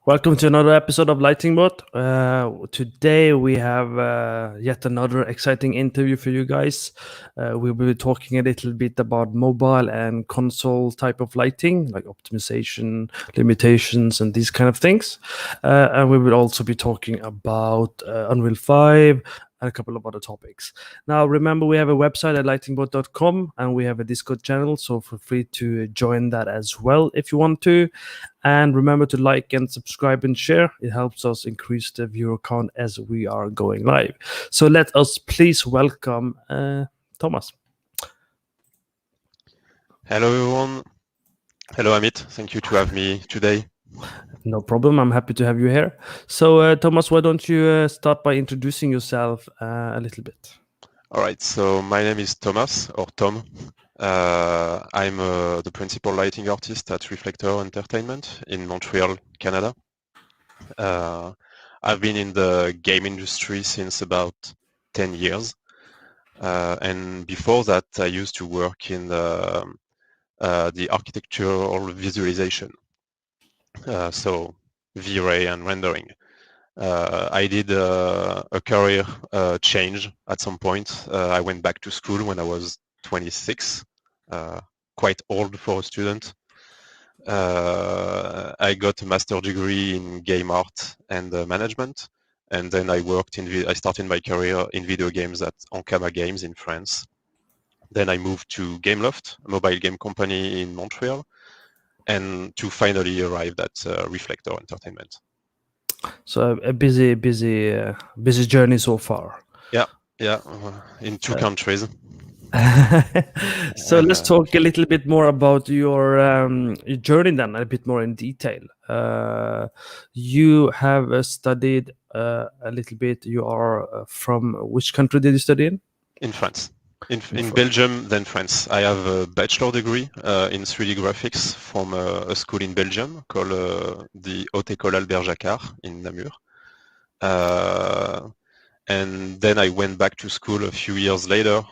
Welcome to another episode of Lighting Bot. Today we have yet another exciting interview for you guys. We will be talking a little bit about mobile and console type of lighting, like optimization, limitations, and these kind of things. And we will also be talking about Unreal 5 and a couple of other topics. Now, remember, we have a website at lightingbot.com and we have a Discord channel, so feel free to join that as well if you want to. And remember to like and subscribe and share. It helps us increase the viewer count as we are going live. So let us please welcome Thomas. Hello, everyone. Hello, Amit. Thank you to have me today. No problem. I'm happy to have you here. So, Thomas, why don't you start by introducing yourself a little bit? All right. So my name is Thomas, or Tom. I'm the principal lighting artist at Reflector Entertainment in Montreal, Canada. I've been in the game industry since about 10 years. And before that, I used to work in the architectural visualization. So V-Ray and rendering. I did a career change at some point. I went back to school when I was 26, quite old for a student. I got a master's degree in game art and management, and then I started my career in video games at Ankama Games in France. Then I moved to Gameloft, a mobile game company in Montreal, and to finally arrive at Reflector Entertainment. So a busy journey so far. Yeah, in two countries. So let's talk a little bit more about your journey then, a bit more in detail. You have studied a little bit. You are from which country did you study in? In France. In Belgium, then France. I have a bachelor degree in 3D graphics from a school in Belgium called the Haute École Albert Jacquard in Namur. And then I went back to school a few years later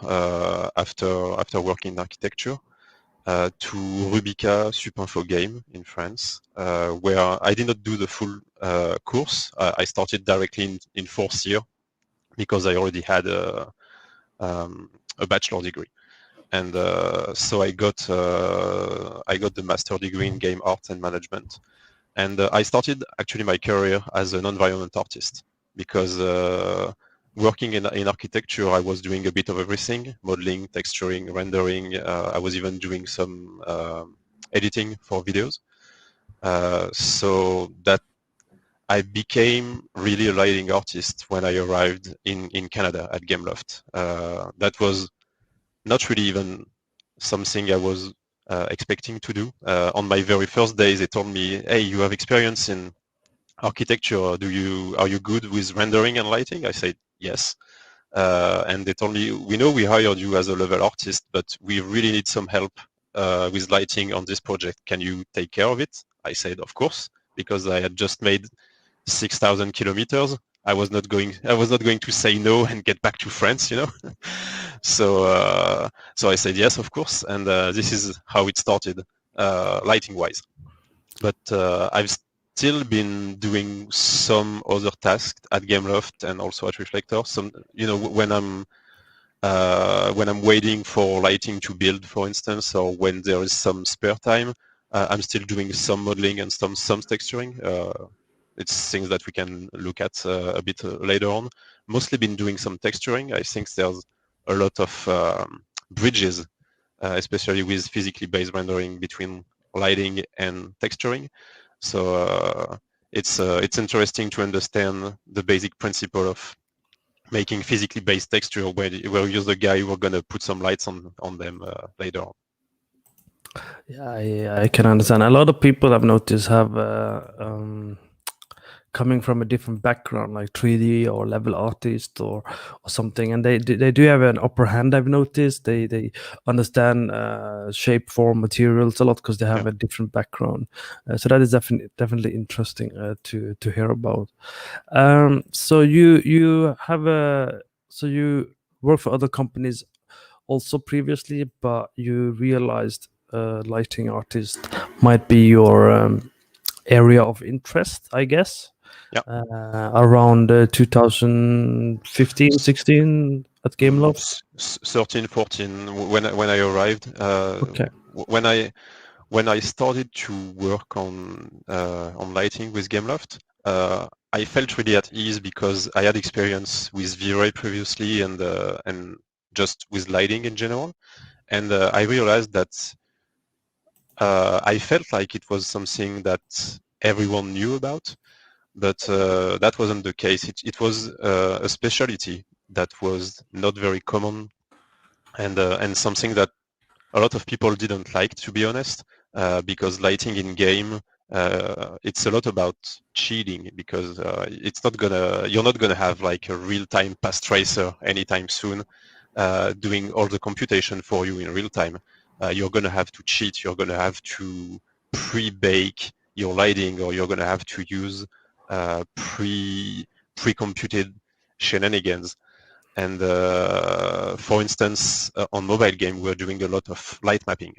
after working in architecture to Rubica Supinfo Game in France, where I did not do the full course. I started directly in fourth year because I already had a bachelor degree, and so I got the master degree in game art and management, and I started actually my career as an environment artist because working in architecture, I was doing a bit of everything: modeling, texturing, rendering. I was even doing some editing for videos. So that I became really a lighting artist when I arrived in Canada at Gameloft. That was not really even something I was expecting to do. On my very first day, they told me, "Hey, you have experience in architecture. Are you good with rendering and lighting?" I said, "Yes." And they told me, "We know we hired you as a level artist, but we really need some help with lighting on this project. Can you take care of it?" I said, "Of course," because I had just made 6,000 kilometers. I was not going to say no and get back to France, you know. So I said yes, of course, and this is how it started, lighting wise. But I've still been doing some other tasks at Gameloft and also at Reflector. Some, you know, when I'm waiting for lighting to build, for instance, or when there is some spare time, I'm still doing some modeling and some texturing. It's things that we can look at a bit later on. Mostly been doing some texturing. I think there's a lot of bridges, especially with physically based rendering between lighting and texturing. So it's interesting to understand the basic principle of making physically based texture where you use the guy who are going to put some lights on them later on. Yeah, I can understand. A lot of people I've noticed have coming from a different background, like 3D or level artist or something, and they do have an upper hand. I've noticed they understand shape, form, materials a lot because they have a different background. So that is definitely interesting to hear about. So you work for other companies also previously, but you realized lighting artist might be your area of interest, I guess. Yeah. Around 2015, 16 at Gameloft. 13, 14 when I arrived. Okay. When I started to work on lighting with Gameloft, I felt really at ease because I had experience with V-Ray previously and just with lighting in general. And I realized that I felt like it was something that everyone knew about, but that wasn't the case. It was a specialty that was not very common and something that a lot of people didn't like, to be honest, because lighting in game, it's a lot about cheating because you're not gonna have like a real-time path tracer anytime soon, doing all the computation for you in real time. You're gonna have to cheat. You're gonna have to pre-bake your lighting, or you're gonna have to use pre-computed shenanigans. And for instance, on mobile game, we're doing a lot of light mapping.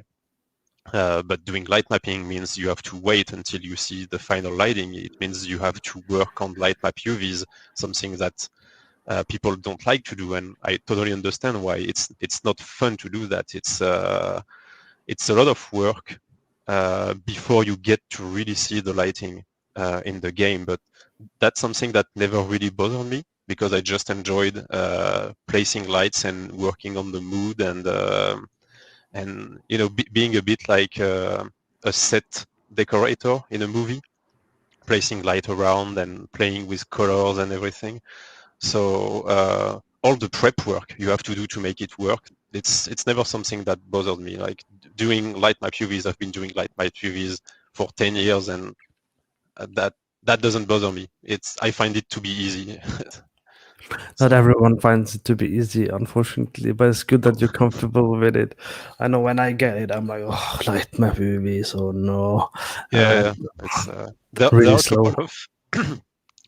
But doing light mapping means you have to wait until you see the final lighting. It means you have to work on Lightmap UVs, something that people don't like to do, and I totally understand why. It's not fun to do that. It's a lot of work before you get to really see the lighting in the game. But that's something that never really bothered me because I just enjoyed placing lights and working on the mood and being a bit like a set decorator in a movie, placing light around and playing with colors and everything. So all the prep work you have to do to make it work, it's never something that bothered me. Like doing Lightmap UVs, I've been doing Lightmap UVs for 10 years, and that doesn't bother me. I find it to be easy. Not So everyone finds it to be easy, unfortunately, but it's good that you're comfortable with it. I know when I get it, I'm like, oh, Lightmap UV, so no. yeah, it's there Really are a couple slow. of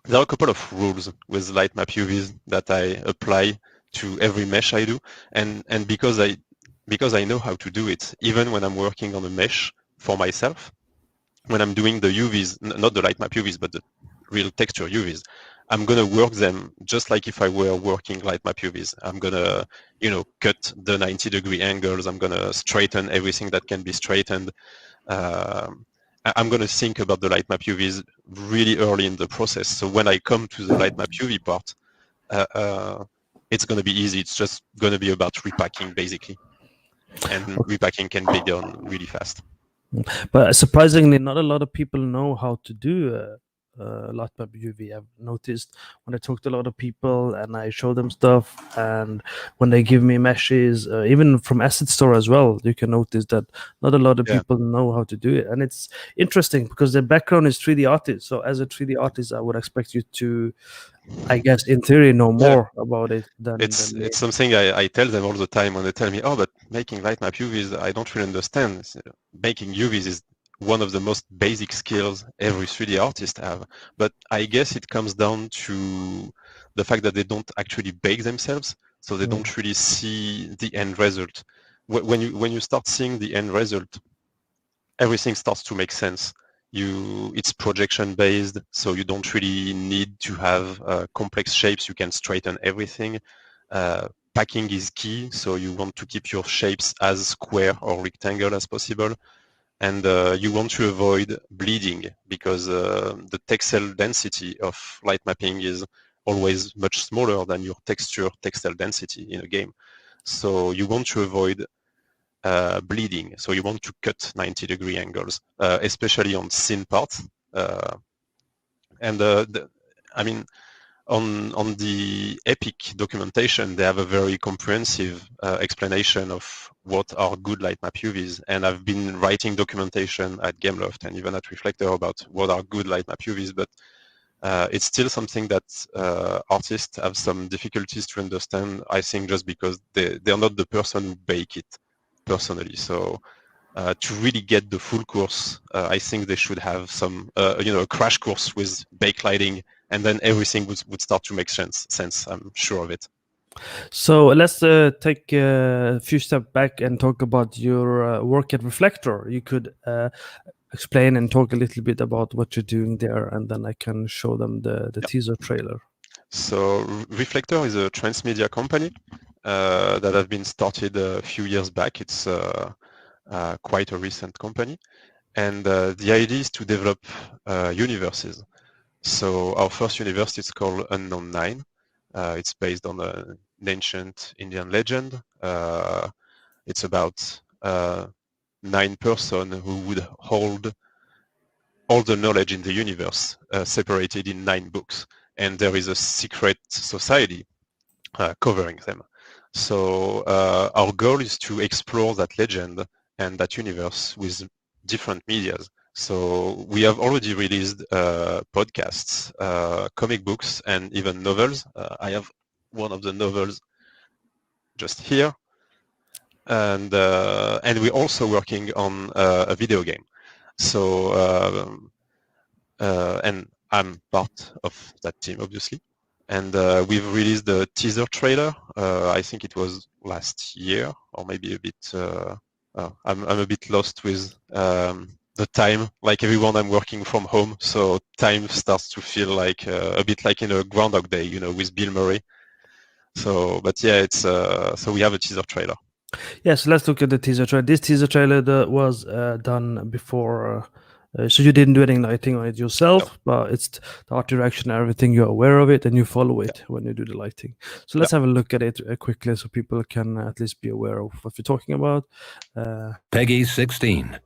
there are a couple of rules with Lightmap UVs that I apply to every mesh I do, and because I know how to do it, even when I'm working on a mesh for myself, when I'm doing the UVs, not the Lightmap UVs, but the real texture UVs, I'm gonna work them just like if I were working Lightmap UVs. I'm gonna, cut the 90-degree angles. I'm gonna straighten everything that can be straightened. I'm going to think about the Lightmap UVs really early in the process. So when I come to the Lightmap UV part, it's going to be easy. It's just going to be about repacking, basically. And repacking can be done really fast. But surprisingly, not a lot of people know how to do Lightmap UV. I've noticed when I talk to a lot of people and I show them stuff, and when they give me meshes, even from Asset Store as well, you can notice that not a lot of Yeah. people know how to do it. And it's interesting because their background is 3D artist. So as a 3D artist, I would expect you to, I guess, in theory, know Yeah. more about it than me. It's something I tell them all the time when they tell me, oh, but making Lightmap UVs, I don't really understand. Making UVs is one of the most basic skills every 3D artist have. But I guess it comes down to the fact that they don't actually bake themselves, so they don't really see the end result. When you start seeing the end result, everything starts to make sense. It's projection based, so you don't really need to have complex shapes. You can straighten everything. Packing is key, so you want to keep your shapes as square or rectangle as possible. And you want to avoid bleeding because the texel density of light mapping is always much smaller than your texel density in a game. So you want to avoid bleeding. So you want to cut 90-degree angles, especially on scene parts. I mean, on the Epic documentation, they have a very comprehensive explanation of what are good Lightmap UVs. And I've been writing documentation at Gameloft and even at Reflector about what are good Lightmap UVs, but it's still something that artists have some difficulties to understand, I think, just because they're not the person who bake it personally. So to really get the full course, I think they should have some, a crash course with backlighting, and then everything would start to make sense. I'm sure of it. So let's take a few steps back and talk about your work at Reflector. You could explain and talk a little bit about what you're doing there, and then I can show them the teaser trailer. So Reflector is a transmedia company that has been started a few years back. It's quite a recent company. And the idea is to develop universes. So our first universe is called Unknown 9. It's based on an ancient Indian legend. It's about 9 person who would hold all the knowledge in the universe separated in 9 books. And there is a secret society covering them. So our goal is to explore that legend and that universe with different medias. So we have already released podcasts, comic books, and even novels. I have one of the novels just here, and we're also working on a video game. So and I'm part of that team, obviously. And we've released the teaser trailer. I think it was last year, or maybe a bit. I'm a bit lost with the time. Like everyone, I'm working from home, so time starts to feel like a bit like in a Groundhog Day, with Bill Murray. So, but yeah, it's so we have a teaser trailer. Yes, let's look at the teaser trailer. This teaser trailer that was done before. So you didn't do any lighting on it yourself, but it's the art direction and everything. You're aware of it and you follow it when you do the lighting. So let's have a look at it quickly so people can at least be aware of what we're talking about. Peggy 16.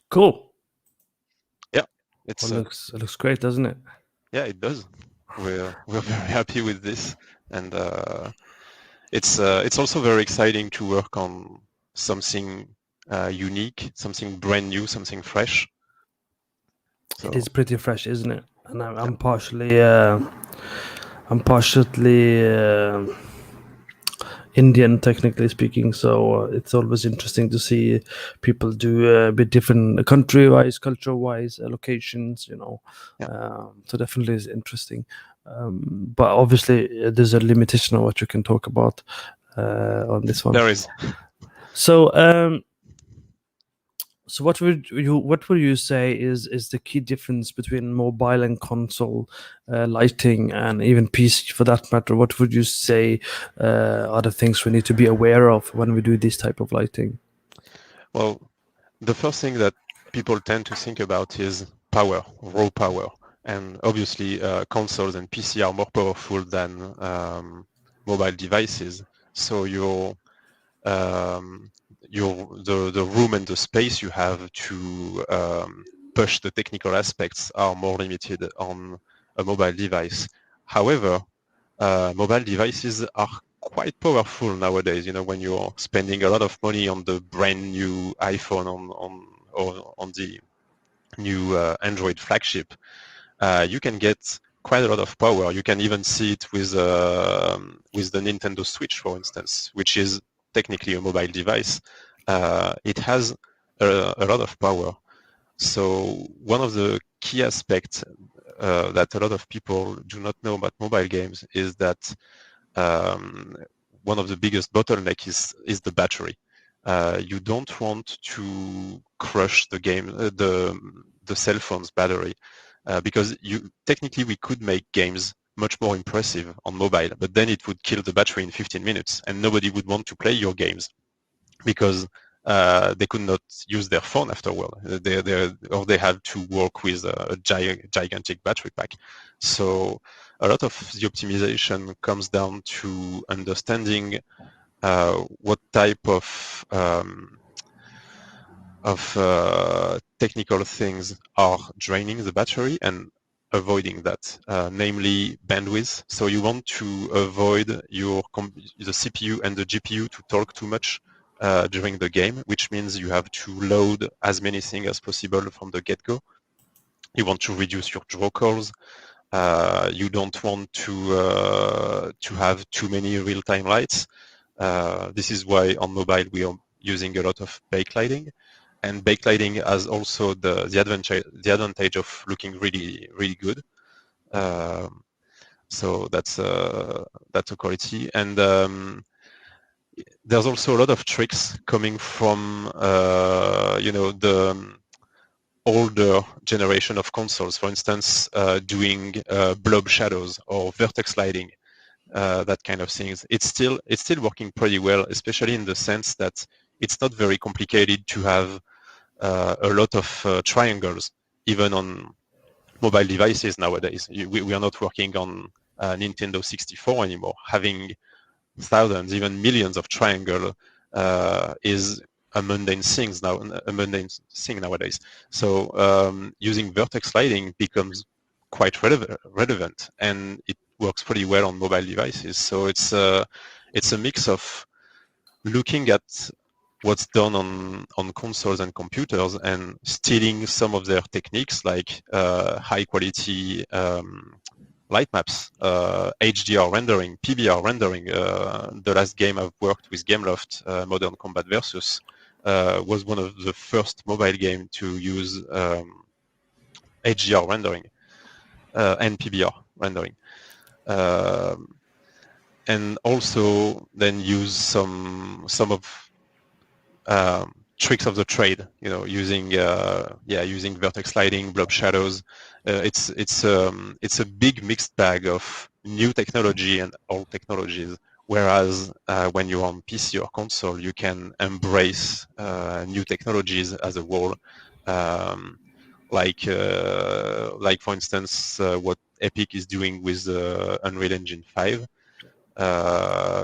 Cool. Yeah, it looks great, doesn't it? Yeah, it does. We're very happy with this, and it's also very exciting to work on something unique, something brand new, something fresh. So. It is pretty fresh, isn't it? And I'm partially Indian, technically speaking, so it's always interesting to see people do a bit different country-wise, culture-wise, locations, so definitely is interesting. But obviously there's a limitation on what you can talk about on this one. There is. So what would you say is the key difference between mobile and console lighting, and even PC for that matter? What would you say are the things we need to be aware of when we do this type of lighting? Well, the first thing that people tend to think about is power, raw power. And obviously consoles and PC are more powerful than mobile devices. So the room and the space you have to push the technical aspects are more limited on a mobile device. However, mobile devices are quite powerful nowadays. When you're spending a lot of money on the brand new iPhone or on the new Android flagship, you can get quite a lot of power. You can even see it with the Nintendo Switch, for instance, which is technically a mobile device. It has a lot of power. So one of the key aspects that a lot of people do not know about mobile games is that one of the biggest bottlenecks is the battery. You don't want to crush the game, the cell phone's battery, because technically we could make games much more impressive on mobile, but then it would kill the battery in 15 minutes, and nobody would want to play your games because they could not use their phone afterward. Or they have to work with a gigantic battery pack. So a lot of the optimization comes down to understanding what type of technical things are draining the battery and avoiding that, namely bandwidth. So you want to avoid the CPU and the GPU to talk too much during the game, which means you have to load as many things as possible from the get-go. You want to reduce your draw calls. You don't want to have too many real-time lights. This is why on mobile we are using a lot of backlighting. And backlighting has also the advantage of looking really, really good. So that's a quality. And there's also a lot of tricks coming from the older generation of consoles. For instance, doing blob shadows or vertex lighting, that kind of things. It's still working pretty well, especially in the sense that it's not very complicated to have a lot of triangles, even on mobile devices nowadays. We are not working on Nintendo 64 anymore. Having thousands, even millions of triangles is a mundane thing nowadays. So using vertex lighting becomes quite relevant, and it works pretty well on mobile devices. So it's a mix of looking at what's done on consoles and computers and stealing some of their techniques, like high quality light maps, HDR rendering, PBR rendering. The last game I've worked with Gameloft, Modern Combat Versus, was one of the first mobile game to use HDR rendering and PBR rendering. And also then use some of tricks of the trade, using vertex lighting, blob shadows. It's a big mixed bag of new technology and old technologies. Whereas when you're on PC or console, you can embrace new technologies as a whole, like for instance what Epic is doing with Unreal Engine 5,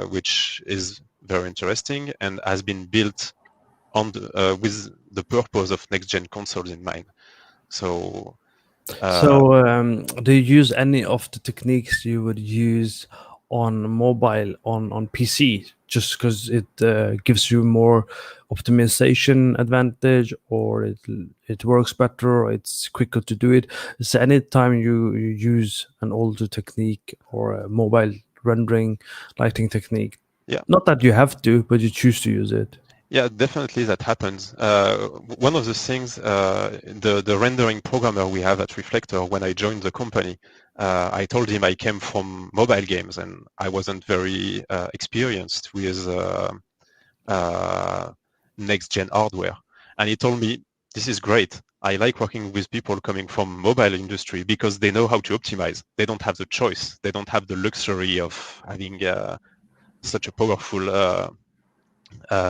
which is very interesting and has been built on with the purpose of next-gen consoles in mind. So do you use any of the techniques you would use on mobile on PC, just because it gives you more optimization advantage, or it works better, or it's quicker to do it? Is there any time you use an older technique or a mobile rendering lighting technique? Yeah. Not that you have to, but you choose to use it. Yeah, definitely that happens. One of the things, the rendering programmer we have at Reflector, when I joined the company, I told him I came from mobile games and I wasn't very experienced with next-gen hardware. And he told me, this is great. I like working with people coming from mobile industry because they know how to optimize. They don't have the choice. They don't have the luxury of having such a powerful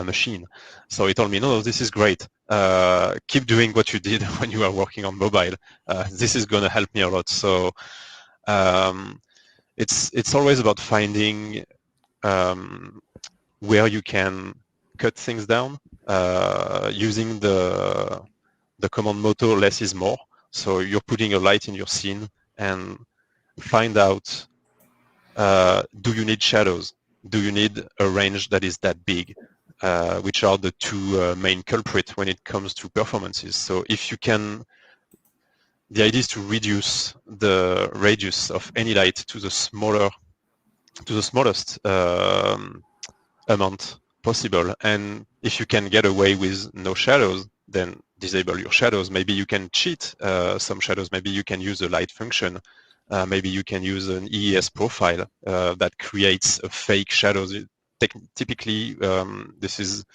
machine. So he told me, no, this is great. Keep doing what you did when you are working on mobile. This is going to help me a lot. So it's always about finding where you can cut things down, using the command motto less is more. So you're putting a light in your scene and find out, do you need shadows? Do you need a range that is that big? Which are the two main culprits when it comes to performances. So if you can, the idea is to reduce the radius of any light to the smallest amount possible. And if you can get away with no shadows, then disable your shadows. Maybe you can cheat some shadows. Maybe you can use a light function. Maybe you can use an EES profile that creates a fake shadows. Typically, this is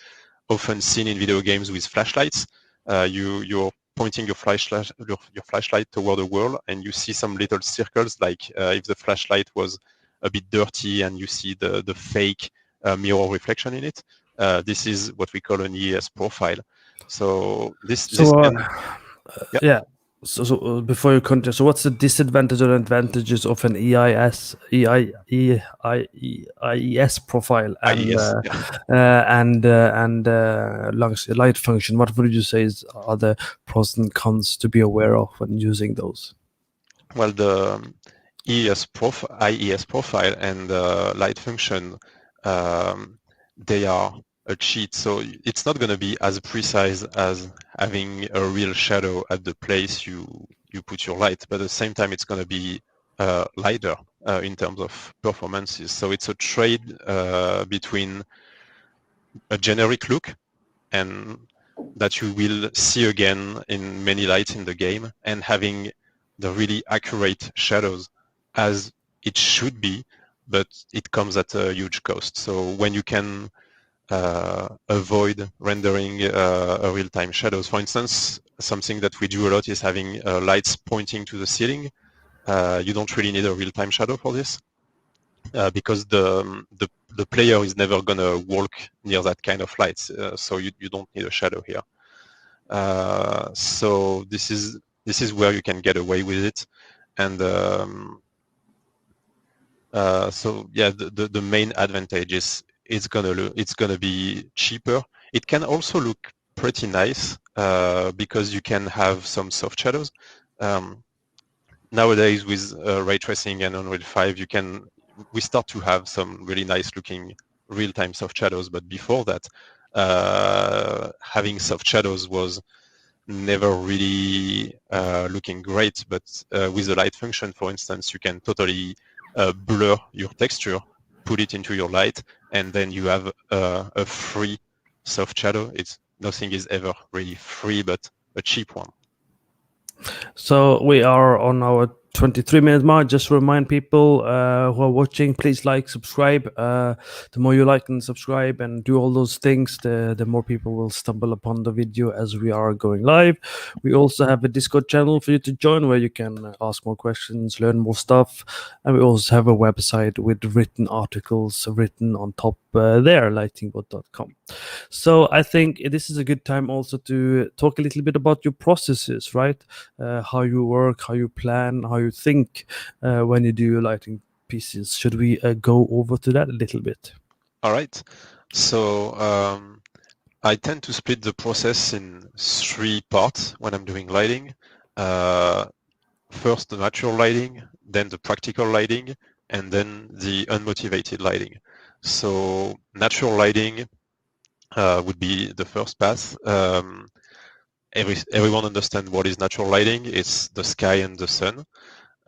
often seen in video games with flashlights. You're pointing your flashlight toward the wall, and you see some little circles, like if the flashlight was a bit dirty, and you see the fake mirror reflection in it. This is what we call an EES profile. So this can, yeah. So before you continue, so what's the disadvantage or advantages of an IES profile and IES, light function? What would you say are the pros and cons to be aware of when using those? Well, the IES profile and light function, they are a cheat, so it's not going to be as precise as having a real shadow at the place you put your light, but at the same time it's going to be lighter in terms of performances. So it's a trade between a generic look, and that you will see again in many lights in the game, and having the really accurate shadows as it should be, but it comes at a huge cost. So when you can avoid rendering a real-time shadows. For instance, something that we do a lot is having lights pointing to the ceiling. You don't really need a real-time shadow for this because the player is never going to walk near that kind of lights, so you don't need a shadow here. So this is where you can get away with it, and so yeah, the main advantage is it's gonna be cheaper. It can also look pretty nice because you can have some soft shadows. Nowadays with ray tracing and Unreal 5, we start to have some really nice looking real-time soft shadows. But before that, having soft shadows was never really looking great. But with the light function, for instance, you can totally blur your texture, put it into your light, and then you have a free soft shadow. Nothing is ever really free, but a cheap one. So we are on our 23-minute mark. Just to remind people who are watching, please like, subscribe. The more you like and subscribe and do all those things, the more people will stumble upon the video as we are going live. We also have a Discord channel for you to join where you can ask more questions, learn more stuff. And we also have a website with written articles written on top there, lightingbot.com. So I think this is a good time also to talk a little bit about your processes, right? How you work, how you plan, how you think when you do your lighting pieces. Should we go over to that a little bit? All right. So I tend to split the process in 3 parts when I'm doing lighting. First, the natural lighting, then the practical lighting, and then the unmotivated lighting. So natural lighting would be the first path. Everyone understands what is natural lighting. It's the sky and the sun.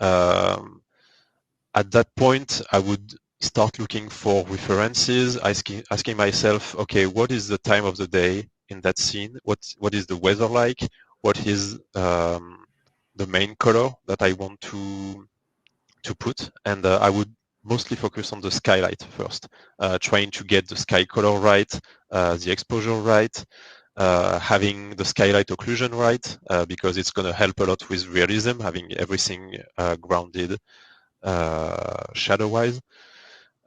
At that point, I would start looking for references, asking myself, okay, what is the time of the day in that scene? What is the weather like? What is the main color that I want to put? And I would mostly focus on the skylight first, trying to get the sky color right, the exposure right, having the skylight occlusion right, because it's going to help a lot with realism, having everything grounded shadow-wise.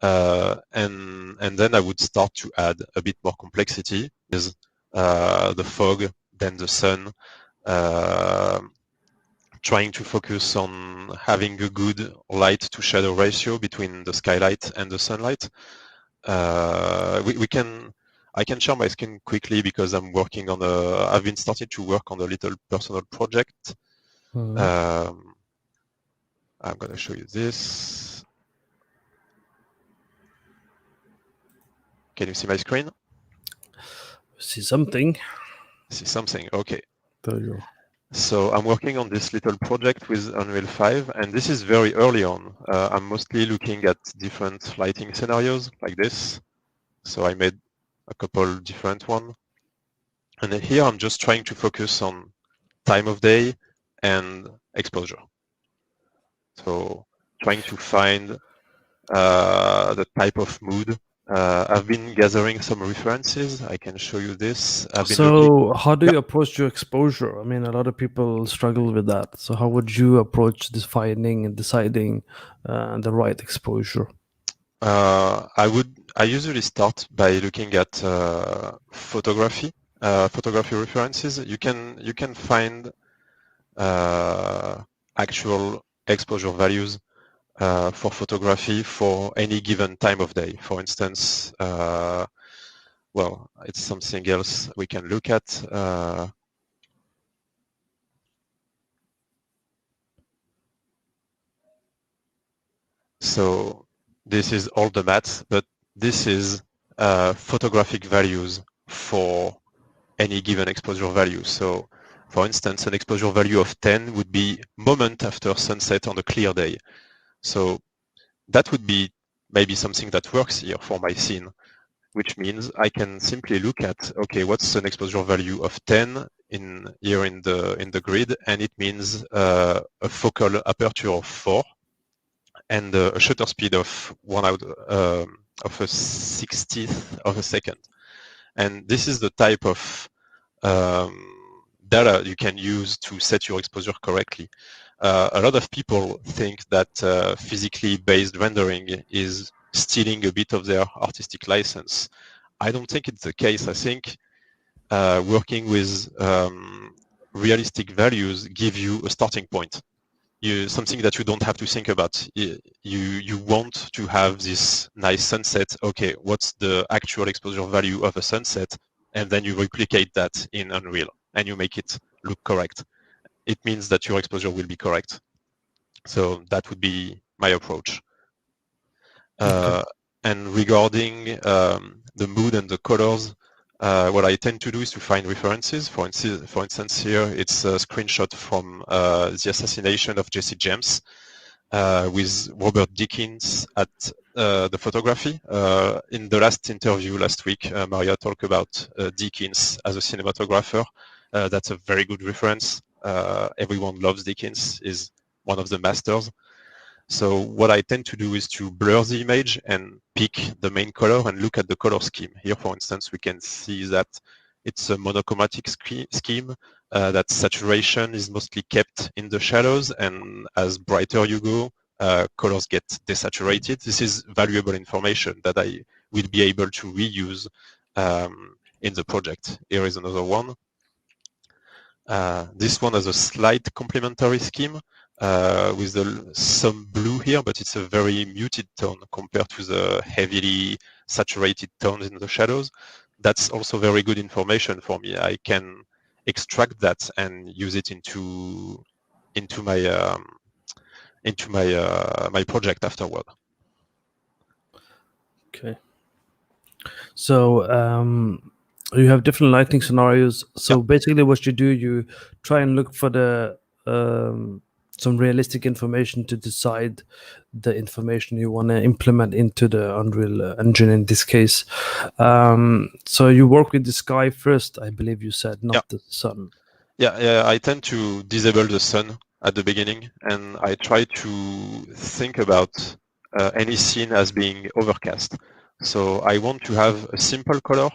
And then I would start to add a bit more complexity with the fog, then the sun, trying to focus on having a good light to shadow ratio between the skylight and the sunlight. I can share my screen quickly because I'm working on I've been starting to work on a little personal project. I'm going to show you this. Can you see my screen? See something. See something, okay. There you go. So I'm working on this little project with Unreal 5, and this is very early on. I'm mostly looking at different lighting scenarios like this. So I made a couple different ones. And then here I'm just trying to focus on time of day and exposure. So trying to find the type of mood. I've been gathering some references. I can show you this. I've been looking. So how do you approach your exposure? I mean, a lot of people struggle with that. So how would you approach defining and deciding the right exposure? I usually start by looking at photography references. You can find actual exposure values for photography for any given time of day. For instance, well, it's something else we can look at. So this is all the math, but this is photographic values for any given exposure value. So for instance, an exposure value of 10 would be moment after sunset on a clear day. So that would be maybe something that works here for my scene, which means I can simply look at, okay, what's an exposure value of 10 here in the grid, and it means a focal aperture of 4 and a shutter speed of 1/60th of a second. And this is the type of data you can use to set your exposure correctly. A lot of people think that physically based rendering is stealing a bit of their artistic license. I don't think it's the case. I think working with realistic values give you a starting point. Something that you don't have to think about. You want to have this nice sunset. Okay, what's the actual exposure value of a sunset? And then you replicate that in Unreal and you make it look correct. It means that your exposure will be correct. So that would be my approach. Okay. And regarding the mood and the colors, what I tend to do is to find references. For instance, here it's a screenshot from the assassination of Jesse James with Robert Deakins at the photography. In the last interview last week, Maria talked about Deakins as a cinematographer. That's a very good reference. Everyone loves Deakins, is one of the masters. So what I tend to do is to blur the image and pick the main color and look at the color scheme. Here, for instance, we can see that it's a monochromatic scheme, that saturation is mostly kept in the shadows, and as brighter you go, colors get desaturated. This is valuable information that I will be able to reuse in the project. Here is another one. This one has a slight complementary scheme with some blue here, but it's a very muted tone compared to the heavily saturated tones in the shadows. That's also very good information for me. I can extract that and use it into my my project afterward. Okay. So you have different lighting scenarios. So basically what you do, you try and look for the some realistic information to decide the information you want to implement into the Unreal Engine in this case. So you work with the sky first, I believe you said, not the sun. Yeah, I tend to disable the sun at the beginning, and I try to think about any scene as being overcast. So I want to have a simple color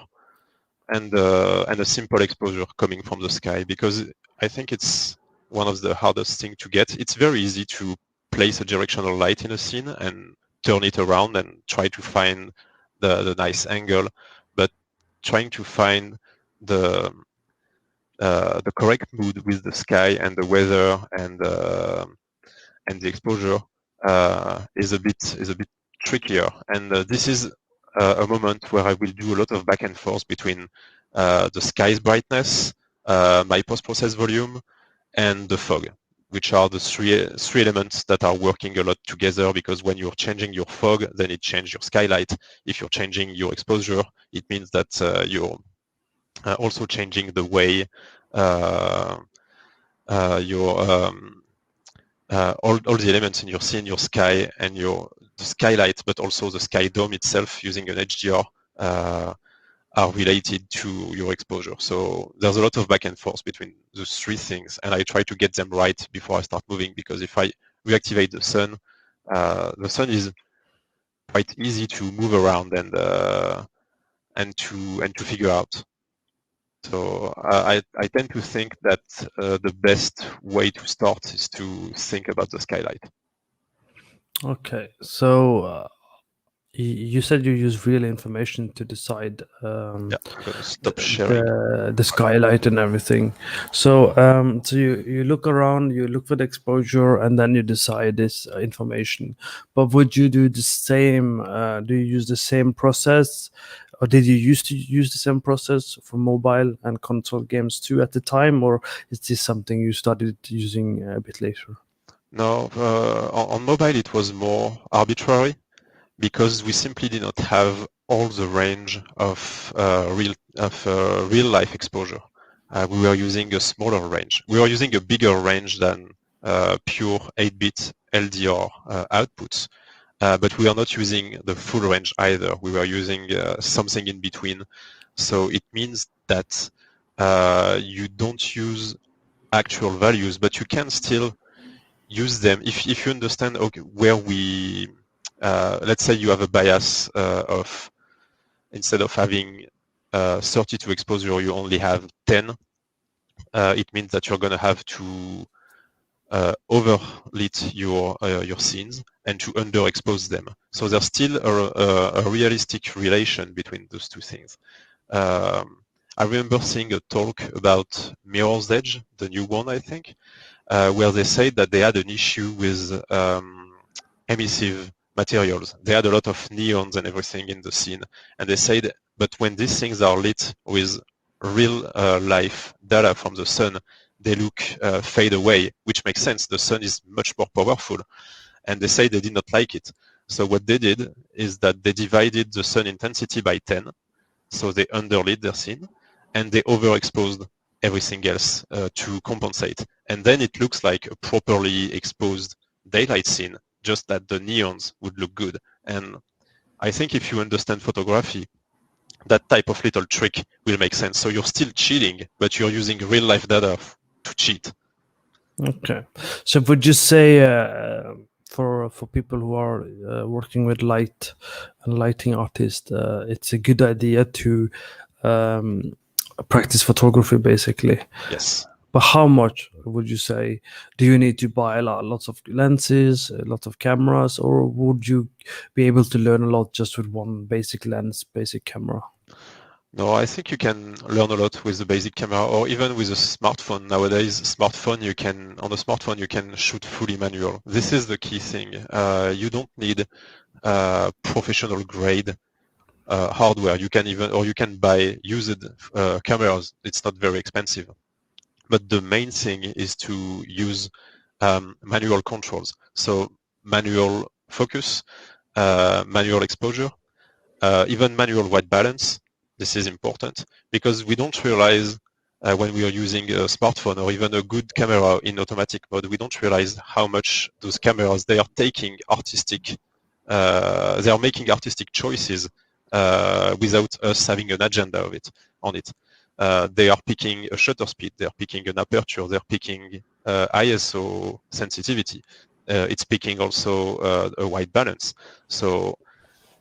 and a simple exposure coming from the sky, because I think it's one of the hardest things to get. It's very easy to place a directional light in a scene and turn it around and try to find the nice angle, but trying to find the correct mood with the sky and the weather and the exposure is a bit trickier. And this is a moment where I will do a lot of back and forth between the sky's brightness, my post-process volume, and the fog, which are the three elements that are working a lot together, because when you're changing your fog, then it changes your skylight. If you're changing your exposure, it means that you're also changing the way all the elements in your scene, your sky and the skylight, but also the sky dome itself using an HDR are related to your exposure. So there's a lot of back and forth between those three things, and I try to get them right before I start moving, because if I reactivate the sun is quite easy to move around and to figure out. So I tend to think that the best way to start is to think about the skylight. Okay, so you said you use real information to decide Yeah, I'm gonna stop sharing. the skylight and everything. So so you look around, you look for the exposure, and then you decide this information. But would you do the same? Do you use the same process, or did you used to use the same process for mobile and console games too at the time, or is this something you started using a bit later? No, on mobile it was more arbitrary, because we simply did not have all the range of real life exposure. We were using a smaller range. We were using a bigger range than pure 8-bit LDR outputs, but we are not using the full range either. We were using something in between. So it means that you don't use actual values, but you can still use them if you understand, okay, where we let's say you have a bias of, instead of having 32 exposure, you only have 10. It means that you're going to have to overlit your scenes and to underexpose them. So there's still a realistic relation between those two things. I remember seeing a talk about Mirror's Edge, the new one, I think, where they said that they had an issue with emissive materials. They had a lot of neons and everything in the scene, and they said, but when these things are lit with real life data from the sun, they look fade away, which makes sense. The sun is much more powerful, and they say they did not like it. So what they did is that they divided the sun intensity by 10, so they underlit their scene, and they overexposed everything else to compensate. And then it looks like a properly exposed daylight scene, just that the neons would look good. And I think if you understand photography, that type of little trick will make sense. So you're still cheating, but you're using real life data to cheat. Okay, so would you say for people who are working with light and lighting artists, it's a good idea to practice photography, basically? Yes. But how much would you say? Do you need to buy lots of lenses, lots of cameras, or would you be able to learn a lot just with one basic lens, basic camera? No, I think you can learn a lot with the basic camera, or even with a smartphone. Nowadays, on a smartphone, you can shoot fully manual. This is the key thing. You don't need professional grade hardware. You can buy used cameras. It's not very expensive. But the main thing is to use manual controls. So manual focus, manual exposure, even manual white balance. This is important, because we don't realize when we are using a smartphone or even a good camera in automatic mode, we don't realize how much those cameras, they are making artistic choices without us having an agenda on it. They are picking a shutter speed, they're picking an aperture, they're picking ISO sensitivity. It's picking also a white balance. So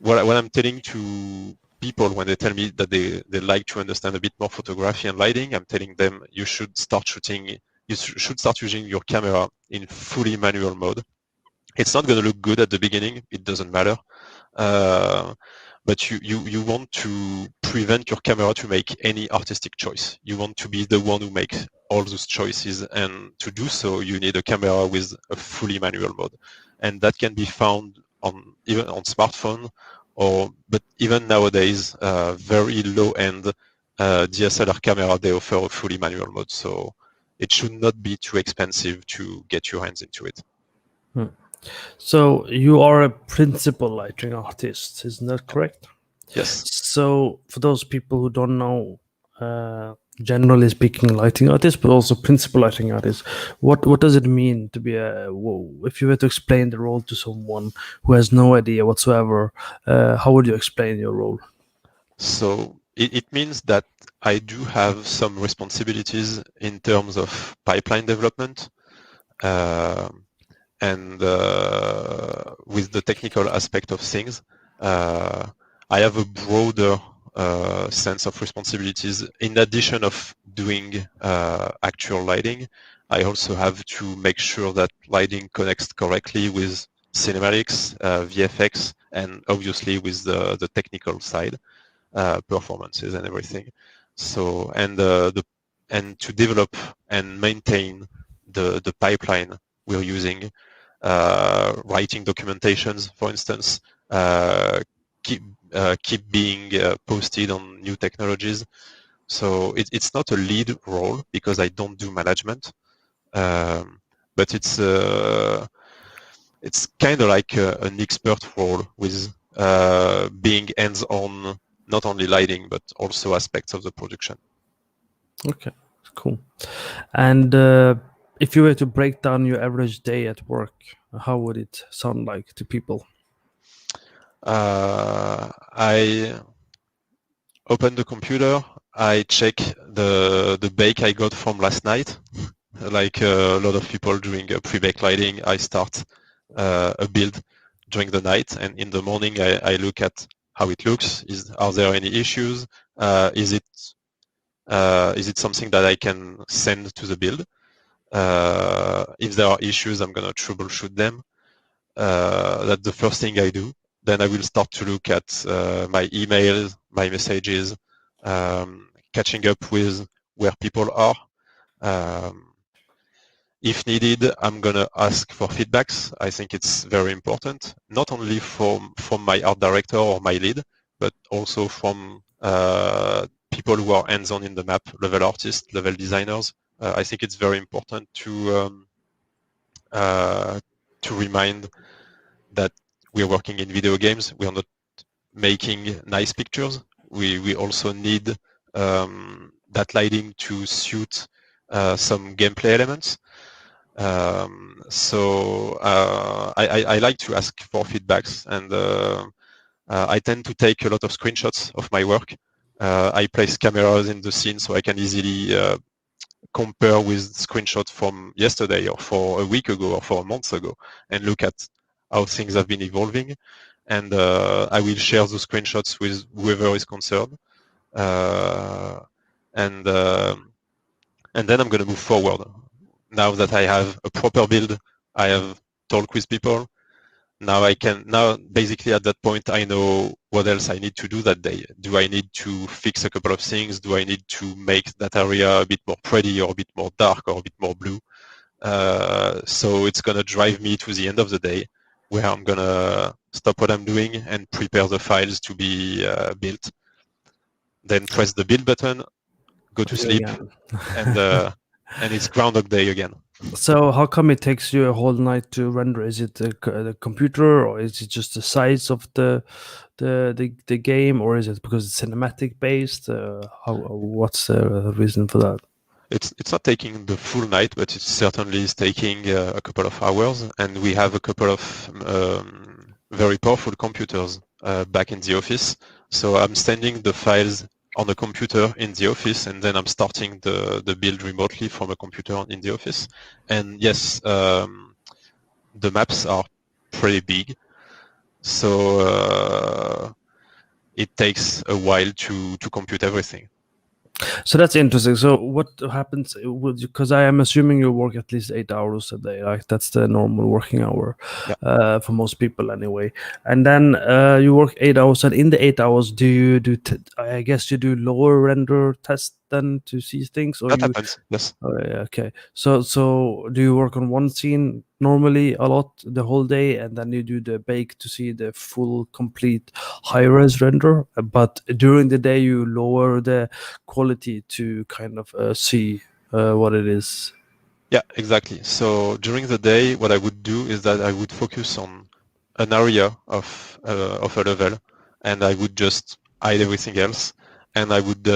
what I'm telling to people when they tell me that they like to understand a bit more photography and lighting, I'm telling them you should start using your camera in fully manual mode. It's not going to look good at the beginning, it doesn't matter. But you want to prevent your camera to make any artistic choice. You want to be the one who makes all those choices, and to do so, you need a camera with a fully manual mode. And that can be found even on smartphone, but even nowadays, very low-end DSLR camera, they offer a fully manual mode. So it should not be too expensive to get your hands into it. So you are a principal lighting artist, isn't that correct? Yes. So for those people who don't know, generally speaking, lighting artist, but also principal lighting artist, what does it mean to be if you were to explain the role to someone who has no idea whatsoever, how would you explain your role? So it means that I do have some responsibilities in terms of pipeline development, and with the technical aspect of things, I have a broader sense of responsibilities. In addition of doing actual lighting, I also have to make sure that lighting connects correctly with cinematics, VFX, and obviously with the technical side, performances and everything. So, and to develop and maintain the pipeline we're using, writing documentations, for instance, keep being posted on new technologies. So it's not a lead role because I don't do management, but it's kind of like an expert role with being hands-on, not only lighting but also aspects of the production. Okay, cool. And if you were to break down your average day at work, how would it sound like to people? I open the computer, I check the bake I got from last night. Like a lot of people doing pre-bake lighting, I start a build during the night, and in the morning I look at how it looks. Are there any issues? Is it something that I can send to the build? If there are issues, I'm gonna troubleshoot them. That's the first thing I do. Then I will start to look at my emails, my messages, catching up with where people are. If needed, I'm gonna ask for feedbacks. I think it's very important, not only from my art director or my lead, but also from people who are hands-on in the map, level artists, level designers. I think it's very important to remind that we're working in video games. We are not making nice pictures. We also need that lighting to suit some gameplay elements. So I like to ask for feedbacks, and I tend to take a lot of screenshots of my work. I place cameras in the scene so I can easily compare with screenshots from yesterday or for a week ago or for a month ago and look at how things have been evolving. And I will share those screenshots with whoever is concerned. And then I'm going to move forward. Now that I have a proper build, I have talked with people. Now basically at that point, I know what else I need to do that day. Do I need to fix a couple of things? Do I need to make that area a bit more pretty or a bit more dark or a bit more blue? So it's going to drive me to the end of the day where I'm going to stop what I'm doing and prepare the files to be built. Then press the build button, go to sleep, and it's Groundhog Day again. So how come it takes you a whole night to render? Is it the computer, or is it just the size of the game, or is it because it's cinematic based? What's the reason for that? It's not taking the full night, but it certainly is taking a couple of hours, and we have a couple of very powerful computers back in the office. So I'm sending the files on a computer in the office, and then I'm starting the build remotely from a computer in the office. And yes, the maps are pretty big, so it takes a while to compute everything. So that's interesting. So what happens? Because I am assuming you work at least 8 hours a day. Like that's the normal working hour, for most people anyway. And then you work 8 hours, and in the 8 hours, do you do? I guess you do lower render tests then to see things, or that happens. Yes. Oh, yeah, okay. So do you work on one scene normally a lot the whole day, and then you do the bake to see the full, complete high-res render? But during the day, you lower the quality to kind of see what it is. Yeah, exactly. So during the day, what I would do is that I would focus on an area of a level, and I would just hide everything else, and I would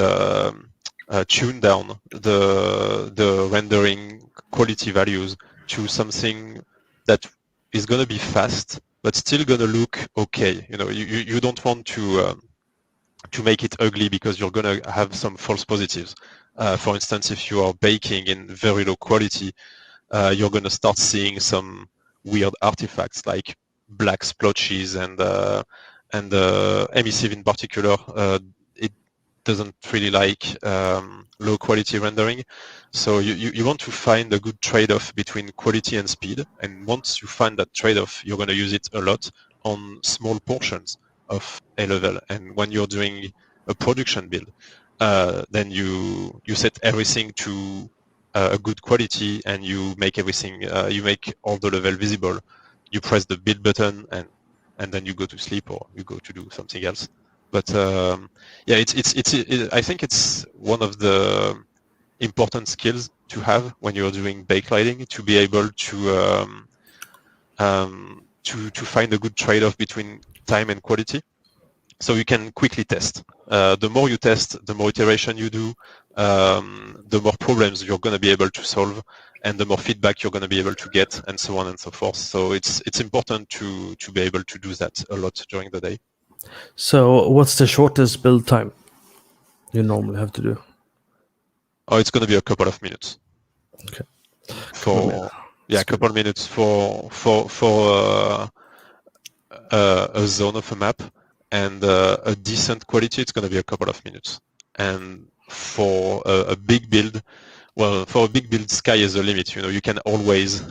tune down the rendering quality values to something that is going to be fast, but still going to look okay. You know, you don't want to make it ugly because you're going to have some false positives. For instance, if you are baking in very low quality, you're going to start seeing some weird artifacts like black splotches and emissive in particular. It doesn't really like low quality rendering. So you want to find a good trade-off between quality and speed. And once you find that trade-off, you're going to use it a lot on small portions of a level. And when you're doing a production build, then you set everything to a good quality, and you make everything, you make all the level visible. You press the build button, and then you go to sleep or you go to do something else. But yeah, I think it's one of the important skills to have when you're doing backlighting, to be able to find a good trade-off between time and quality, so you can quickly test. The more you test, the more iteration you do, the more problems you're going to be able to solve, and the more feedback you're going to be able to get, and so on and so forth. So it's important to be able to do that a lot during the day. So what's the shortest build time you normally have to do? Oh, it's going to be a couple of minutes. Okay. A couple of minutes for a zone of a map, and a decent quality, it's going to be a couple of minutes. And for a big build, well, for a big build, sky is the limit. You can always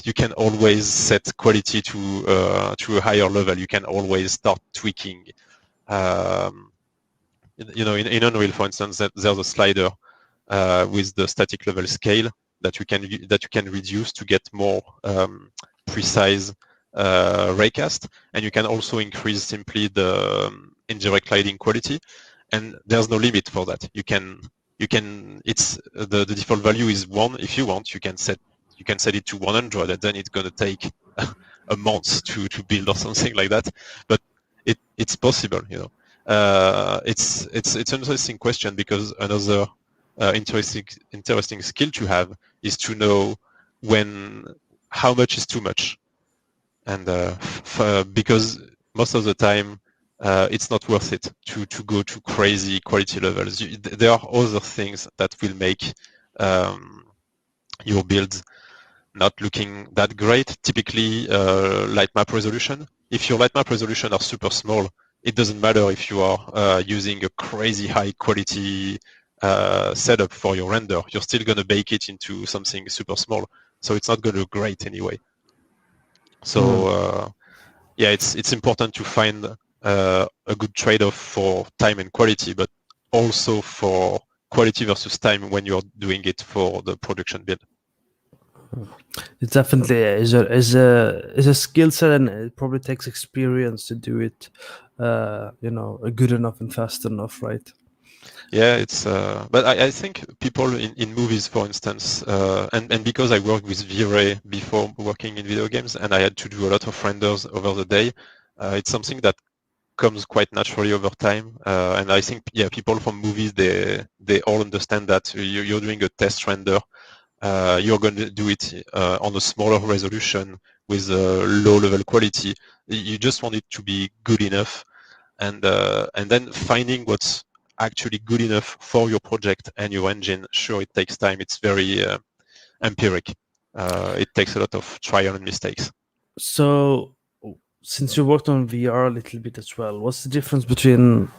you can always set quality to a higher level. You can always start tweaking. In Unreal, for instance, there's a slider with the static level scale that you can reduce to get more precise raycast, and you can also increase simply the indirect lighting quality, and there's no limit for that. It's the default value is 1. If you want, you can set it to 100, and then it's going to take a month to build or something like that. But it's possible. It's an interesting question, because another interesting skill to have is to know how much is too much, and because most of the time it's not worth it to go to crazy quality levels. There are other things that will make your builds not looking that great. Typically, lightmap resolution. If your lightmap resolution are super small, it doesn't matter if you are using a crazy high quality setup for your render. You're still going to bake it into something super small, so it's not going to look great anyway. So yeah, it's important to find a good trade-off for time and quality, but also for quality versus time when you're doing it for the production build. It definitely is a skill set, and it probably takes experience to do it, good enough and fast enough, right? Yeah, but I think people in movies, for instance, and because I worked with V-Ray before working in video games, and I had to do a lot of renders over the day, it's something that comes quite naturally over time. And I think, yeah, people from movies, they all understand that you're doing a test render. You're going to do it on a smaller resolution with a low level quality. You just want it to be good enough, and then finding what's actually good enough for your project and your engine. Sure, it takes time. It's very empiric. It takes a lot of trial and mistakes. So, since you worked on VR a little bit as well, what's the difference between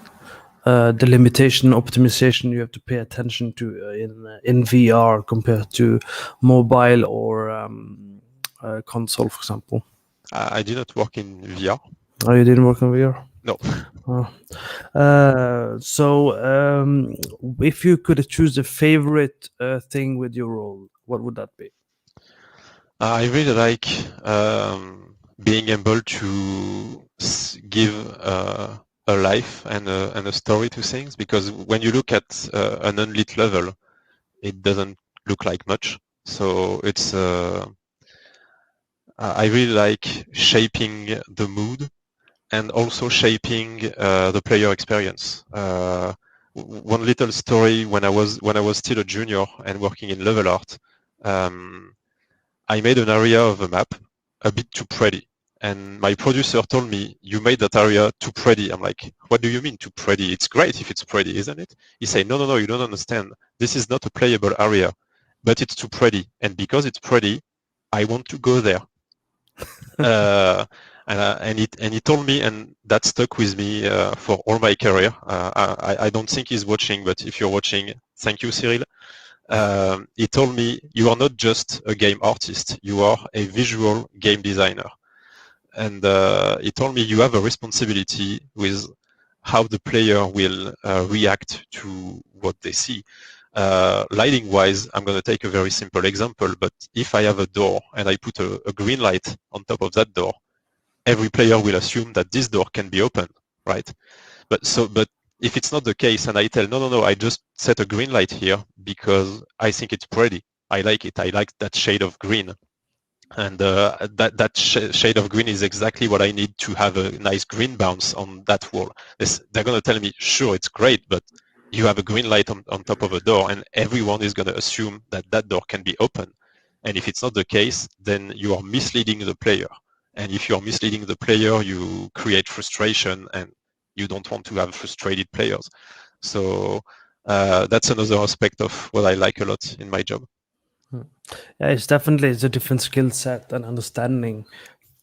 the limitation optimization you have to pay attention to in VR compared to mobile or console, for example? I did not work in VR. Oh, you didn't work on VR? No. So if you could choose a favorite thing with your role, what would that be? I really like being able to give a life and a story to things, because when you look at an unlit level, it doesn't look like much. So it's I really like shaping the mood and also shaping the player experience. One little story: when I was still a junior and working in level art, I made an area of a map a bit too pretty, And my producer told me, you made that area too pretty. I'm like, what do you mean too pretty? It's great if it's pretty, isn't it? He said, no, you don't understand. This is not a playable area, but it's too pretty. And because it's pretty, I want to go there. And he told me, and that stuck with me for all my career. I don't think he's watching, but if you're watching, thank you, Cyril. He told me, you are not just a game artist, you are a visual game designer. And he told me you have a responsibility with how the player will react to what they see. Lighting-wise, I'm going to take a very simple example, but if I have a door and I put a green light on top of that door, every player will assume that this door can be opened, right? But if it's not the case and I tell, no, I just set a green light here because I think it's pretty. I like it. I like that shade of green. And that shade of green is exactly what I need to have a nice green bounce on that wall. They're going to tell me, sure, it's great, but you have a green light on top of a door, and everyone is going to assume that that door can be open. And if it's not the case, then you are misleading the player. And if you're misleading the player, you create frustration, and you don't want to have frustrated players. So that's another aspect of what I like a lot in my job. Yeah, it's a different skill set and understanding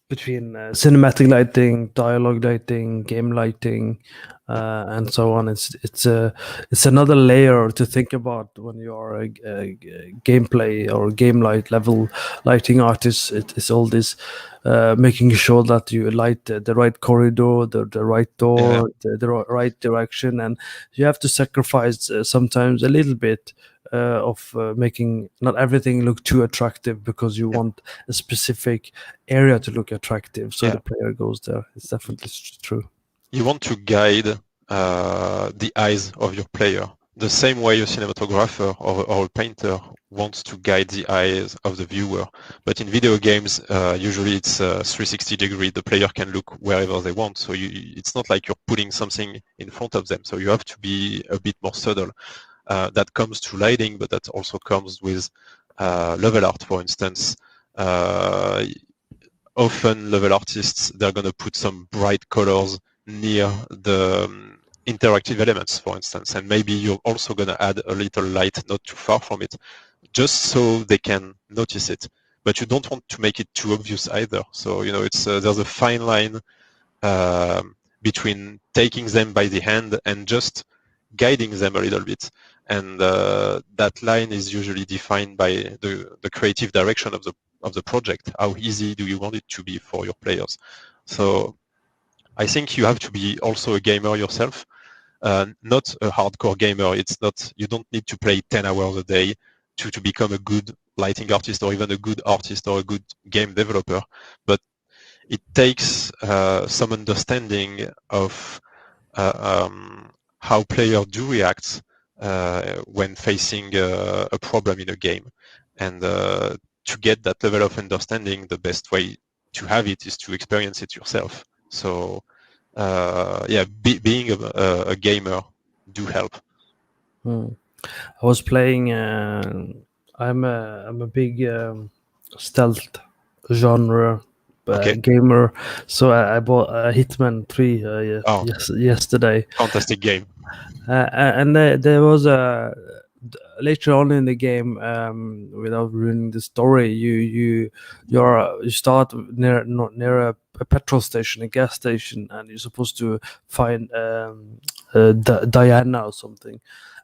between cinematic lighting, dialogue lighting, game lighting, and so on. It's another layer to think about when you are a gameplay or game light level lighting artist. It's all this making sure that you light the right corridor, the right door, the right direction, and you have to sacrifice sometimes a little bit of making not everything look too attractive because you want a specific area to look attractive, so the player goes there. It's definitely true. You want to guide the eyes of your player the same way a cinematographer or a painter wants to guide the eyes of the viewer. But in video games, usually it's 360 degree. The player can look wherever they want. So it's not like you're putting something in front of them. So you have to be a bit more subtle. That comes to lighting, but that also comes with level art, for instance. Often level artists, they're going to put some bright colors near the interactive elements, for instance, and maybe you're also going to add a little light not too far from it, just so they can notice it. But you don't want to make it too obvious either. So, you know, it's there's a fine line between taking them by the hand and just guiding them a little bit. And that line is usually defined by the creative direction of the project. How easy do you want it to be for your players? So I think you have to be also a gamer yourself, not a hardcore gamer. It's not, you don't need to play 10 hours a day to become a good lighting artist or even a good artist or a good game developer. But it takes some understanding of how players do react when facing a problem in a game. And to get that level of understanding, the best way to have it is to experience it yourself. So being a gamer do help. I was playing. I'm a big stealth genre gamer, so I bought Hitman 3 yesterday. Fantastic game. And there was later on in the game, without ruining the story, you start near a petrol station, a gas station, and you're supposed to find Diana or something.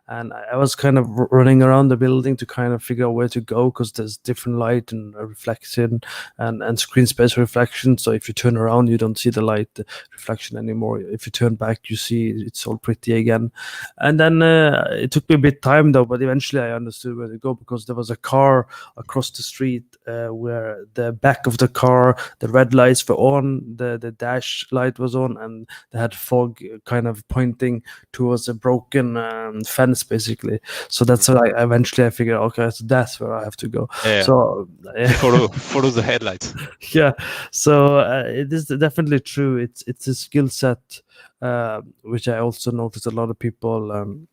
And I was kind of running around the building to kind of figure out where to go, because there's different light and reflection and screen space reflection. So if you turn around, you don't see the light reflection anymore. If you turn back, you see it's all pretty again. And then it took me a bit time though, but eventually I understood where to go, because there was a car across the street where the back of the car, the red lights were on, the dash light was on, and they had fog kind of pointing towards a broken fence, basically. So that's what I eventually figured, okay, so that's where I have to go. So follow the headlights. Yeah, so it is definitely true. It's a skill set which I also noticed a lot of people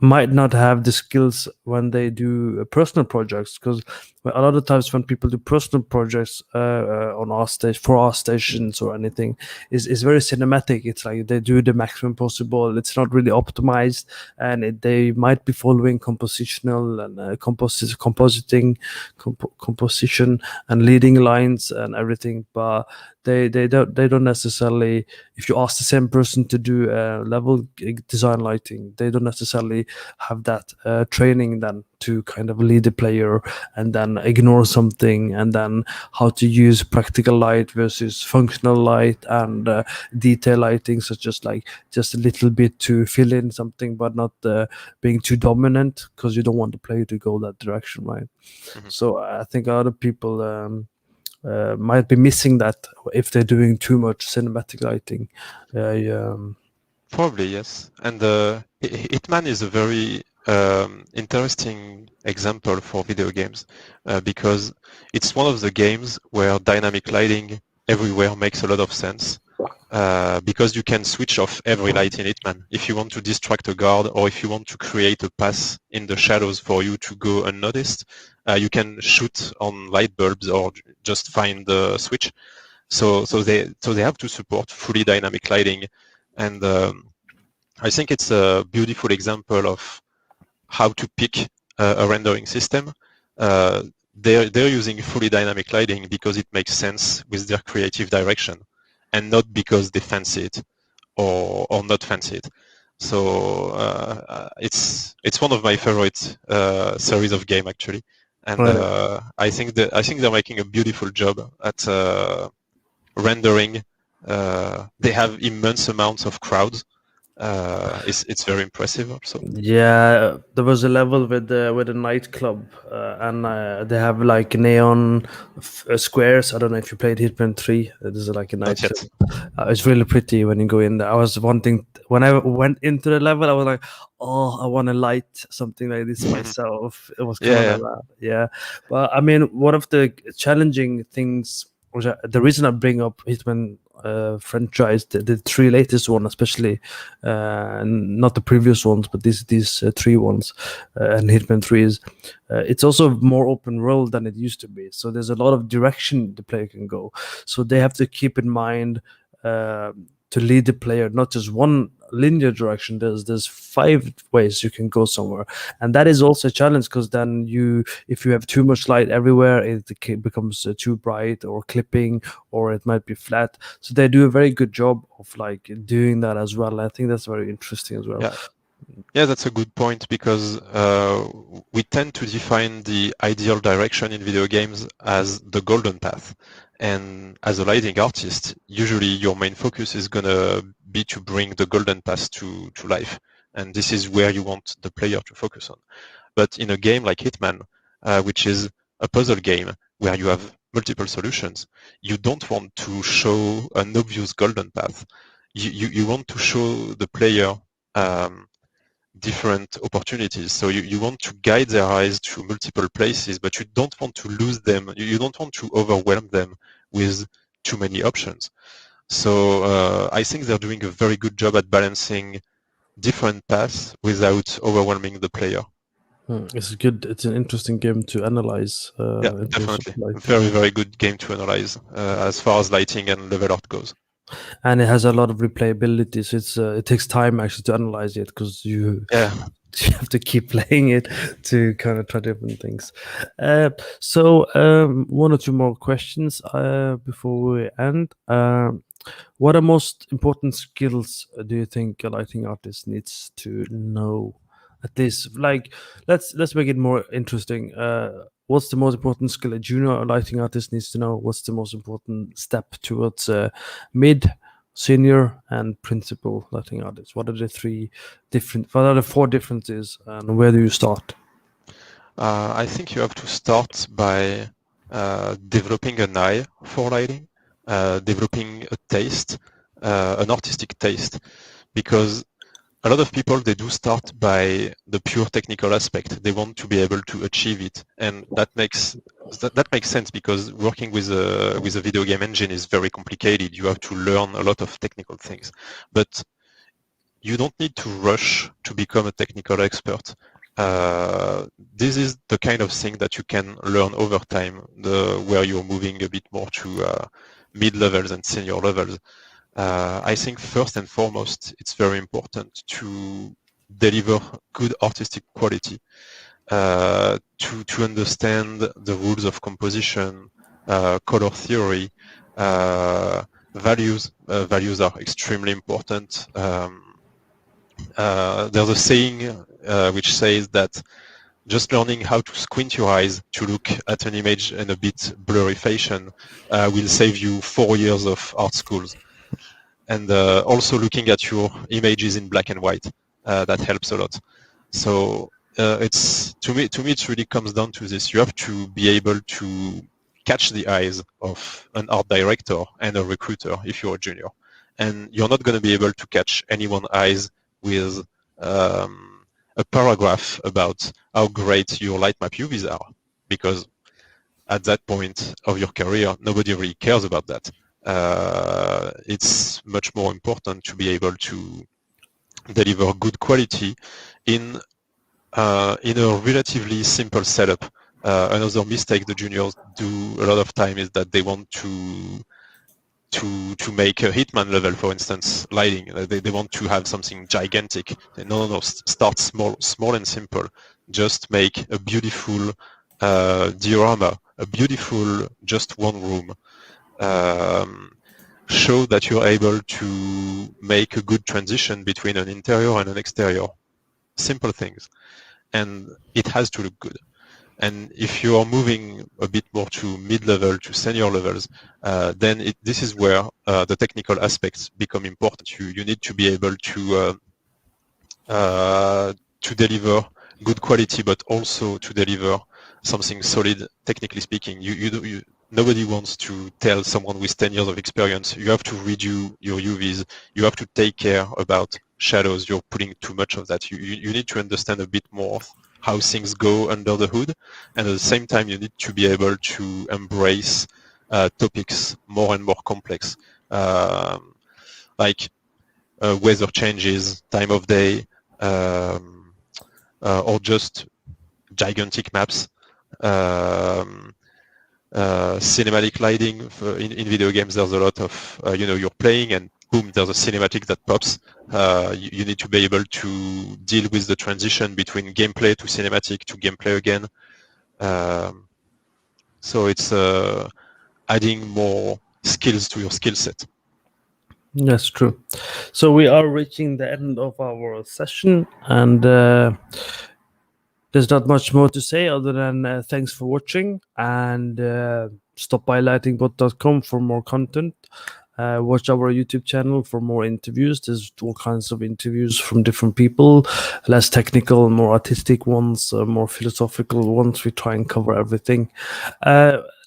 might not have the skills when they do personal projects, because but a lot of times when people do personal projects on our stage for our stations or anything, is very cinematic. It's like they do the maximum possible. It's not really optimized, and they might be following compositional and composition and leading lines and everything, but they don't necessarily, if you ask the same person to do level design lighting, they don't necessarily have that training then to kind of lead the player and then ignore something, and then how to use practical light versus functional light and detail lighting, such as like just a little bit to fill in something but not being too dominant, because you don't want the player to go that direction, right? So I think a lot of people might be missing that if they're doing too much cinematic lighting. Probably, yes. And Hitman is a very interesting example for video games because it's one of the games where dynamic lighting everywhere makes a lot of sense because you can switch off every light in Hitman. If you want to distract a guard or if you want to create a path in the shadows for you to go unnoticed, you can shoot on light bulbs or just find the switch. So they have to support fully dynamic lighting. And I think it's a beautiful example of how to pick a rendering system. They're using fully dynamic lighting because it makes sense with their creative direction, and not because they fancy it or not fancy it. So it's one of my favorite series of game actually, and Right. I think they're making a beautiful job at rendering. They have immense amounts of crowds. It's very impressive also. Yeah, there was a level with a nightclub, and they have like neon squares. I don't know if you played Hitman 3. There's like a Not nightclub. yet. It's really pretty when you go in there. I was wanting, when I went into the level, I was like, oh, I want to light something like this myself. It was kind Yeah, of like that. Yeah. But I mean, one of the challenging things, the reason I bring up Hitman franchise, the three latest one especially, not the previous ones, but these three ones, and Hitman 3 is it's also more open world than it used to be, so there's a lot of direction the player can go, so they have to keep in mind to lead the player not just one linear direction. There's 5 ways you can go somewhere, and that is also a challenge, because then if you have too much light everywhere, it becomes too bright or clipping, or it might be flat. So they do a very good job of like doing that as well. I think that's very interesting as well. Yeah, that's a good point, because we tend to define the ideal direction in video games as the golden path. And as a lighting artist, usually your main focus is going to be to bring the golden path to life. And this is where you want the player to focus on. But in a game like Hitman, which is a puzzle game where you have multiple solutions, you don't want to show an obvious golden path. You want to show the player different opportunities. So you want to guide their eyes to multiple places, but you don't want to lose them. You don't want to overwhelm them with too many options. So I think they're doing a very good job at balancing different paths without overwhelming the player. It's good. It's an interesting game to analyze. Yeah, definitely. Very, very good game to analyze as far as lighting and level art goes. And it has a lot of replayability, so it takes time actually to analyze it, because you have to keep playing it to kind of try different things. So 1 or 2 more questions before we end. What are most important skills do you think a lighting artist needs to know? At least, like, let's make it more interesting. What's the most important skill a junior lighting artist needs to know? What's the most important step towards mid, senior, and principal lighting artist? What are the 4 differences, and where do you start? I think you have to start by developing an eye for lighting, developing a taste, an artistic taste, because a lot of people, they do start by the pure technical aspect. They want to be able to achieve it, and that makes sense, because working with a video game engine is very complicated. You have to learn a lot of technical things, but you don't need to rush to become a technical expert. This is the kind of thing that you can learn over time, where you're moving a bit more to mid-levels and senior levels. I think first and foremost, it's very important to deliver good artistic quality, to understand the rules of composition, color theory, values. Values are extremely important. There's a saying which says that just learning how to squint your eyes to look at an image in a bit blurry fashion will save you 4 years of art schools. And also looking at your images in black and white, that helps a lot. So it's to me it really comes down to this. You have to be able to catch the eyes of an art director and a recruiter if you're a junior, and you're not going to be able to catch anyone's eyes with a paragraph about how great your Lightmap UVs are, because at that point of your career, nobody really cares about that. It's much more important to be able to deliver good quality in a relatively simple setup. Another mistake the juniors do a lot of time is that they want to make a Hitman level, for instance, lighting. They want to have something gigantic. No, start small and simple. Just make a beautiful diorama, a beautiful just one room. Show that you're able to make a good transition between an interior and an exterior. Simple things. And it has to look good. And if you are moving a bit more to mid-level, to senior levels, then this is where the technical aspects become important. You need to be able to deliver good quality, but also to deliver something solid, technically speaking. Nobody wants to tell someone with 10 years of experience, you have to redo your UVs, you have to take care about shadows, you're putting too much of that. You need to understand a bit more how things go under the hood, and at the same time you need to be able to embrace topics more and more complex, like weather changes, time of day, or just gigantic maps. Cinematic lighting in video games. There's a lot of you're playing and boom, there's a cinematic that pops. You need to be able to deal with the transition between gameplay to cinematic to gameplay again. So it's adding more skills to your skill set. That's true. So we are reaching the end of our session, and there's not much more to say other than thanks for watching, and stop by lightingbot.com for more content. Watch our YouTube channel for more interviews. There's all kinds of interviews from different people, less technical, more artistic ones, more philosophical ones. We try and cover everything.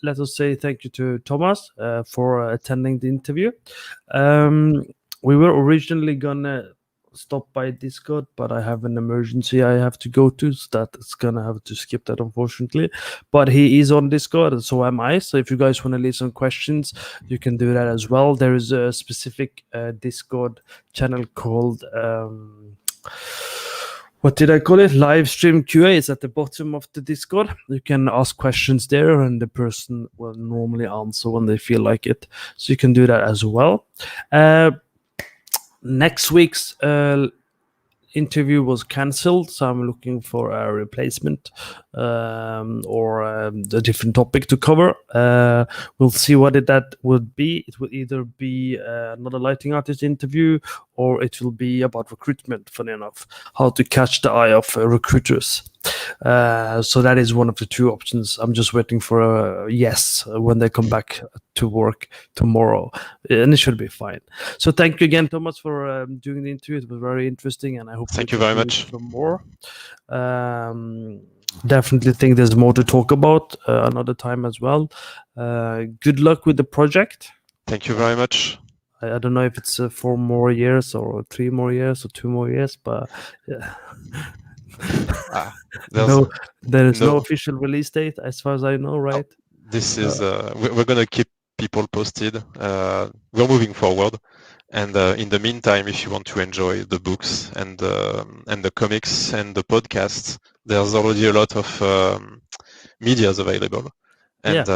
Let us say thank you to Thomas for attending the interview. We were originally gonna stop by Discord, but I have an emergency I have to go to, so that's gonna have to skip that, unfortunately. But he is on Discord, and so am I. So if you guys want to leave some questions, you can do that as well. There is a specific Discord channel called what did I call it? Live stream QA is at the bottom of the Discord. You can ask questions there, and the person will normally answer when they feel like it. So you can do that as well. Next week's interview was cancelled, so I'm looking for a replacement or a different topic to cover. We'll see what that would be. It will either be another lighting artist interview, or it will be about recruitment, funny enough, how to catch the eye of recruiters. So that is one of the two options. I'm just waiting for a yes when they come back to work tomorrow, and it should be fine. So thank you again, Thomas, for doing the interview. It was very interesting, and I hope thank you very much for more. Definitely think there's more to talk about another time as well. Good luck with the project. Thank you very much. I don't know if it's 4 more years or 3 more years or 2 more years, but yeah. There is no official release date as far as I know, right? This is we're gonna keep people posted. We're moving forward, and in the meantime, if you want to enjoy the books and the comics and the podcasts, there's already a lot of medias available. And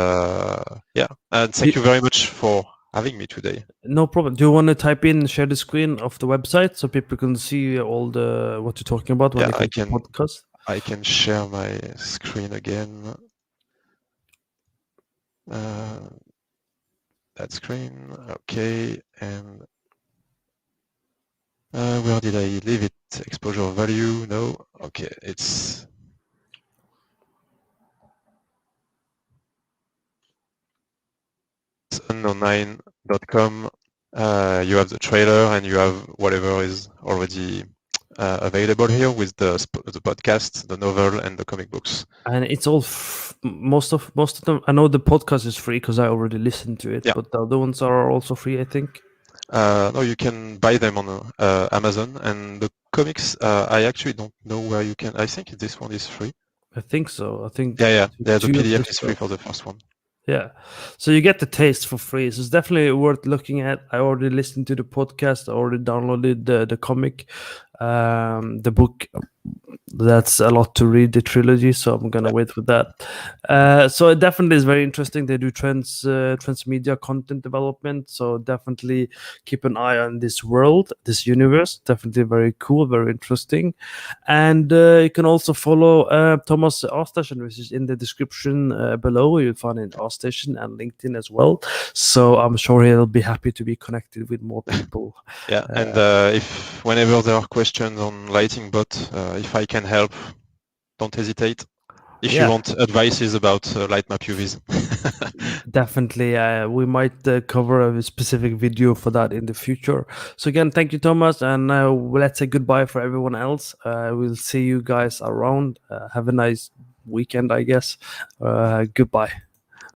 and thank you very much for having me today. No problem. Do you want to type in, share the screen of the website so people can see all the what you're talking about when they come to the podcast? I can share my screen again. That screen, okay, and where did I leave it? Exposure value, no, okay, it's unknown9.com. You have the trailer and you have whatever is already available here with the podcast, the novel, and the comic books. And it's all most of them. I know the podcast is free because I already listened to it, but the other ones are also free, I think. No, you can buy them on Amazon, and the comics, I actually don't know where you can. I think this one is free. I think so. I think the PDF is free for the first one. Yeah, so you get the taste for free. So it's definitely worth looking at. I already listened to the podcast. I already downloaded the comic, the book. That's a lot to read, the trilogy, so I'm gonna wait with that. So it definitely is very interesting. They do transmedia content development, so definitely keep an eye on this world, this universe. Definitely very cool, very interesting. And you can also follow Thomas Arstation, which is in the description below. You'll find it Arstation and LinkedIn as well. So I'm sure he'll be happy to be connected with more people. And if whenever there are questions on Lighting Bot, if I can help, don't hesitate. If you want advices about Lightmap UVs. Definitely, we might cover a specific video for that in the future. So again, thank you, Thomas, and let's say goodbye for everyone else. We'll see you guys around. Have a nice weekend, I guess. Goodbye.